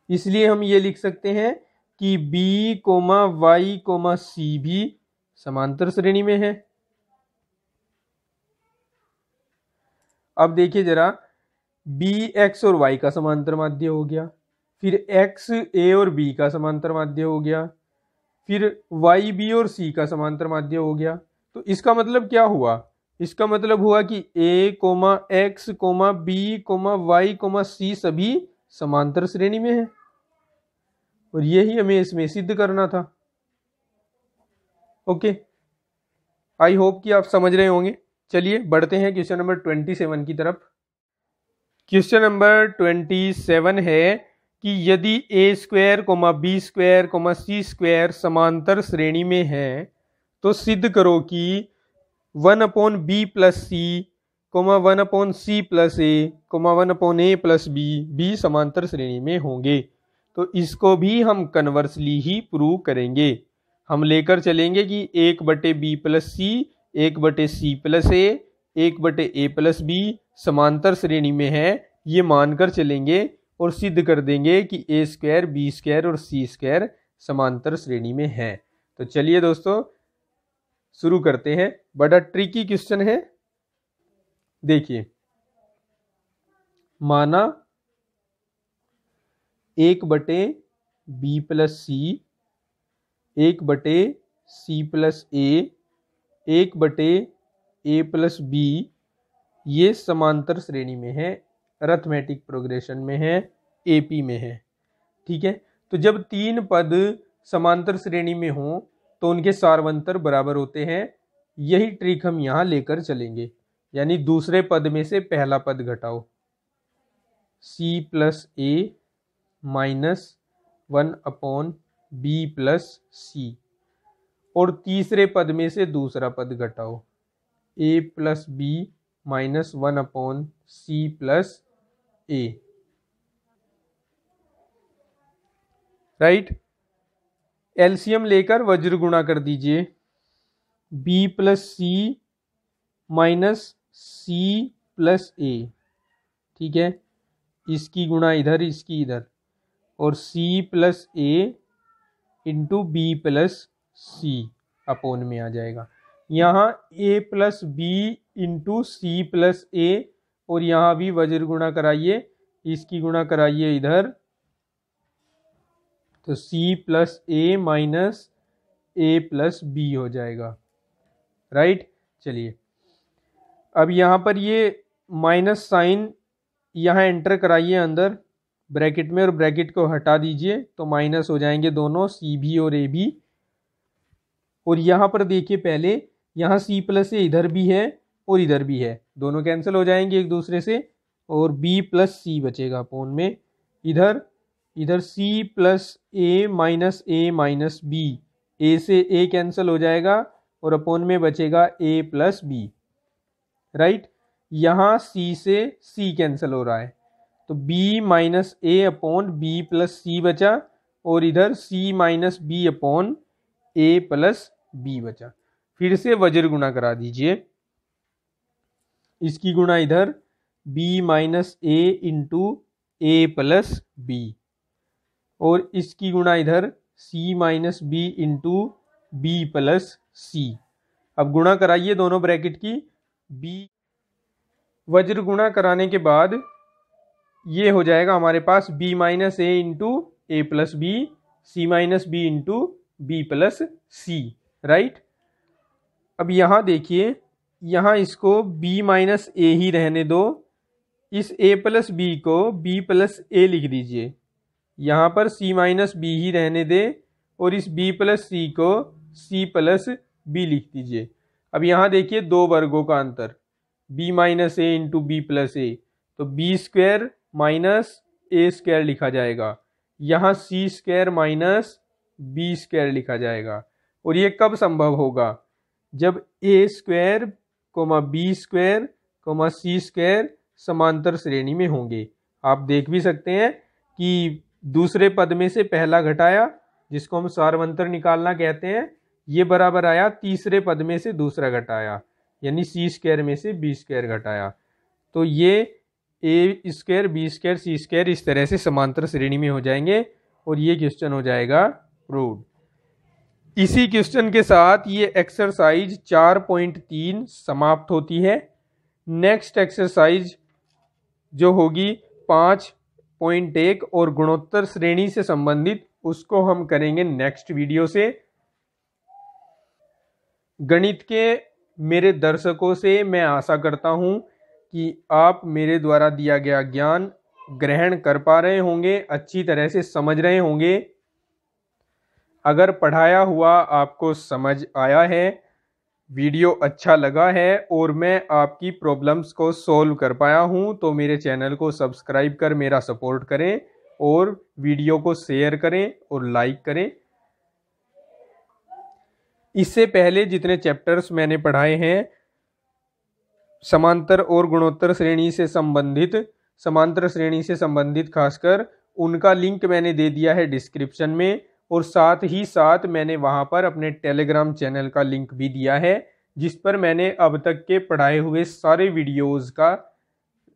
इसलिए हम ये लिख सकते हैं कि b, y, c भी समांतर श्रेणी में है। अब देखिए जरा, b x और y का समांतर माध्य हो गया, फिर x a और b का समांतर माध्य हो गया, फिर y b और c का समांतर माध्य हो गया। तो इसका मतलब क्या हुआ? इसका मतलब हुआ कि a, x, b, y, c सभी समांतर श्रेणी में है, और यही हमें इसमें सिद्ध करना था। ओके, आई होप कि आप समझ रहे होंगे। चलिए बढ़ते हैं क्वेश्चन नंबर 27 की तरफ। क्वेश्चन नंबर 27 है कि यदि a square, b square, c square समांतर श्रेणी में है तो सिद्ध करो कि 1/b प्लस सी, 1/c प्लस ए, 1/a प्लस बी समांतर श्रेणी में होंगे। तो इसको भी हम कन्वर्सली ही प्रूव करेंगे। हम लेकर चलेंगे कि 1/b प्लस सी, 1/c प्लस ए, 1/a प्लस बी समांतर श्रेणी में है, ये मानकर चलेंगे और सिद्ध कर देंगे कि a स्क्वायर, b स्क्वायर और c स्क्वायर समांतर श्रेणी में है। तो चलिए दोस्तों शुरू करते हैं। बड़ा ट्रिकी क्वेश्चन है, देखिए माना 1/b+c 1/c+a 1/a+b ये समांतर श्रेणी में है, अरिथमेटिक प्रोग्रेशन में है, एपी में है। ठीक है, तो जब तीन पद समांतर श्रेणी में हों तो उनके सारवंतर बराबर होते हैं। यही ट्रिक हम यहाँ लेकर चलेंगे, यानी दूसरे पद में से पहला पद घटाओ, c+a -1/b+c, और तीसरे पद में से दूसरा पद घटाओ, a+b -1/c+a। राइट, एलसीएम लेकर वज्र गुणा कर दीजिए, b+c -c+a। ठीक है, इसकी गुणा इधर, इसकी इधर, और c+a इंटू b+c अपोन में आ जाएगा। यहाँ a+b इंटू c+a, और यहाँ भी वज्र गुणा कराइए, इसकी गुणा कराइए इधर, तो c+a -a+b हो जाएगा। राइट, चलिए अब यहाँ पर ये माइनस साइन यहाँ एंटर कराइए अंदर ब्रैकेट में, और ब्रैकेट को हटा दीजिए तो माइनस हो जाएंगे दोनों, सी भी और ए भी। और यहाँ पर देखिए, पहले यहाँ c+a इधर भी है और इधर भी है, दोनों कैंसिल हो जाएंगे एक दूसरे से, और b+c बचेगा अपोन में। इधर c+a -a-b, a से a कैंसिल हो जाएगा और अपोन में बचेगा a+b। राइट, यहाँ c से c कैंसिल हो रहा है, तो b -a/b+c बचा, और इधर c -b/a+b बचा। फिर से वज्र गुणा करा दीजिए, इसकी गुणा इधर b -a इंटू a+b, और इसकी गुणा इधर c -b इंटू b+c। अब गुणा कराइए दोनों ब्रैकेट की, b वज्र गुणा कराने के बाद ये हो जाएगा हमारे पास b -a into a+b, c -b into b+c। Right, अब यहाँ देखिए, यहाँ इसको b -a ही रहने दो, इस a+b को b+a लिख दीजिए, यहाँ पर c -b ही रहने दे, और इस b+c को c+b लिख दीजिए। अब यहाँ देखिए दो वर्गों का अंतर, b -a इंटू b+a, तो b² -a² लिखा जाएगा, यहाँ c² -b² लिखा जाएगा। और ये कब संभव होगा? जब a² b² c² समांतर श्रेणी में होंगे। आप देख भी सकते हैं कि दूसरे पद में से पहला घटाया, जिसको हम सारवंतर निकालना कहते हैं, ये बराबर आया तीसरे पद में से दूसरा घटाया, यानी c² में से b² घटाया। तो ये a² b² c² इस तरह से समांतर श्रेणी में हो जाएंगे, और ये क्वेश्चन हो जाएगा प्रूव्ड। इसी क्वेश्चन के साथ ये एक्सरसाइज 4.3 समाप्त होती है। नेक्स्ट एक्सरसाइज जो होगी 5.1 और गुणोत्तर श्रेणी से संबंधित, उसको हम करेंगे नेक्स्ट वीडियो से। गणित के मेरे दर्शकों से मैं आशा करता हूं कि आप मेरे द्वारा दिया गया ज्ञान ग्रहण कर पा रहे होंगे, अच्छी तरह से समझ रहे होंगे। अगर पढ़ाया हुआ आपको समझ आया है, वीडियो अच्छा लगा है और मैं आपकी प्रॉब्लम्स को सॉल्व कर पाया हूं, तो मेरे चैनल को सब्सक्राइब कर मेरा सपोर्ट करें, और वीडियो को शेयर करें और लाइक करें। इससे पहले जितने चैप्टर्स मैंने पढ़ाए हैं समांतर और गुणोत्तर श्रेणी से संबंधित, समांतर श्रेणी से संबंधित खासकर, उनका लिंक मैंने दे दिया है डिस्क्रिप्शन में, और साथ ही साथ मैंने वहां पर अपने टेलीग्राम चैनल का लिंक भी दिया है, जिस पर मैंने अब तक के पढ़ाए हुए सारे वीडियोस का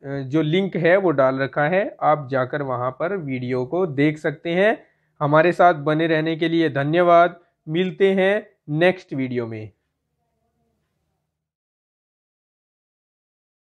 जो लिंक है वो डाल रखा है। आप जाकर वहां पर वीडियो को देख सकते हैं। हमारे साथ बने रहने के लिए धन्यवाद। मिलते हैं नेक्स्ट वीडियो में।